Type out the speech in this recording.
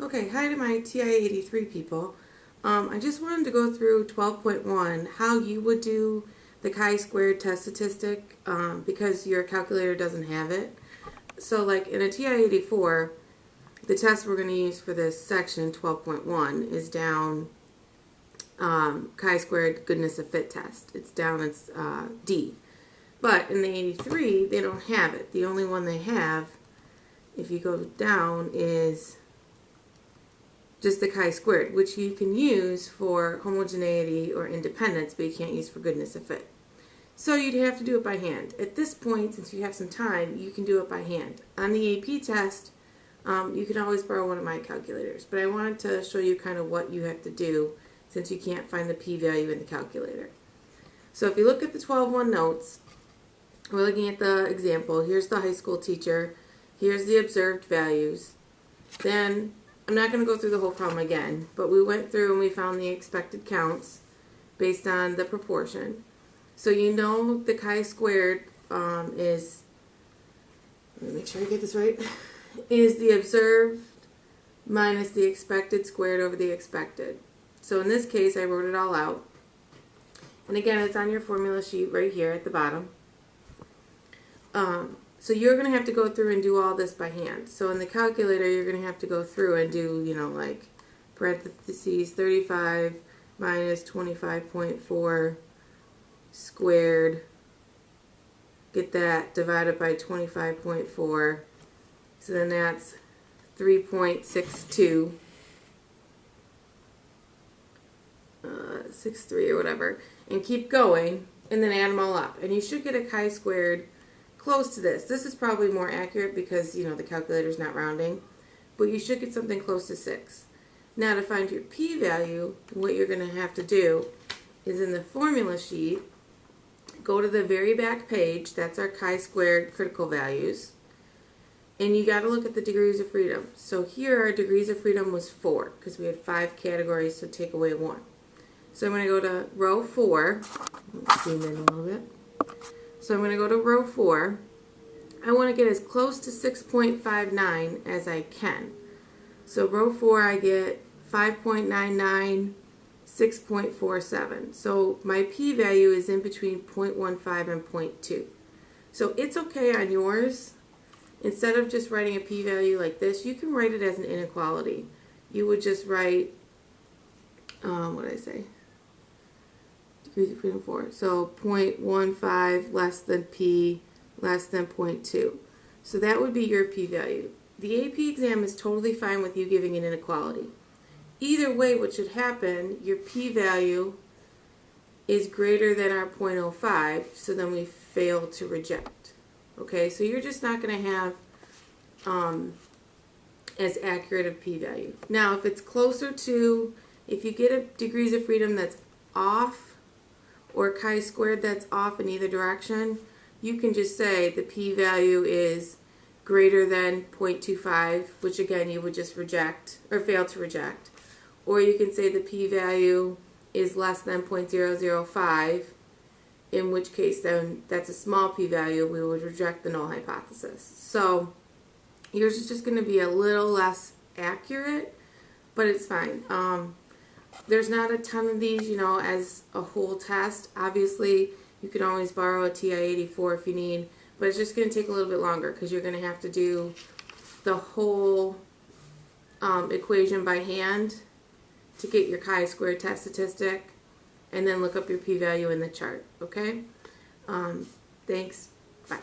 Okay, hi to my TI-83 people. I just wanted to go through 12.1, how you would do the chi-squared test statistic because your calculator doesn't have it. So like in a TI-84, the test we're going to use for this section 12.1 is down chi-squared goodness of fit test. It's down, it's D. But in the 83, they don't have it. The only one they have, if you go down, is just the chi-squared, which you can use for homogeneity or independence, but you can't use for goodness of fit. So you'd have to do it by hand. At this point, since you have some time, you can do it by hand. On the AP test, you can always borrow one of my calculators, but I wanted to show you kind of what you have to do since you can't find the p-value in the calculator. So if you look at the 12.1 notes, we're looking at the example. Here's the high school teacher. Here's the observed values. Then I'm not going to go through the whole problem again, but we went through and we found the expected counts based on the proportion. So you know the chi-squared is, let me make sure I get this right, is the observed minus the expected squared over the expected. So in this case, I wrote it all out. And again, it's on your formula sheet right here at the bottom. So you're going to have to go through and do all this by hand. So in the calculator, you're going to have to go through and do, you know, like parentheses 35 minus 25.4 squared. Get that divided by 25.4. So then that's 3.62. 63 or whatever. And keep going and then add them all up. And you should get a chi-squared close to this. This is probably more accurate because, you know, the calculator's not rounding, but you should get something close to 6. Now to find your p-value, what you're going to have to do is in the formula sheet, go to the very back page, that's our chi-squared critical values, and you got to look at the degrees of freedom. So here our degrees of freedom was 4 because we had 5 categories, so take away 1. So I'm going to go to row 4, let's zoom in a little bit. So I'm going to go to row 4. I want to get as close to 6.59 as I can. So row 4 I get 5.99, 6.47. So my p-value is in between 0.15 and 0.2. So it's okay on yours. Instead of just writing a p-value like this, you can write it as an inequality. You would just write, what did I say? Degrees of freedom 4. So 0.15 less than p less than 0.2. So that would be your p-value. The AP exam is totally fine with you giving an inequality. Either way, what should happen, your p-value is greater than our 0.05, so then we fail to reject. Okay, so you're just not going to have as accurate a p-value. Now, if it's closer to, if you get a degrees of freedom that's off, or chi-squared that's off in either direction, you can just say the p-value is greater than 0.25, which again you would just reject or fail to reject. Or you can say the p-value is less than 0.005, in which case then that's a small p-value, we would reject the null hypothesis. So yours is just going to be a little less accurate, but it's fine. There's not a ton of these, you know, as a whole test. Obviously, you can always borrow a TI-84 if you need, but it's just going to take a little bit longer because you're going to have to do the whole equation by hand to get your chi-squared test statistic and then look up your p-value in the chart, okay? Thanks. Bye.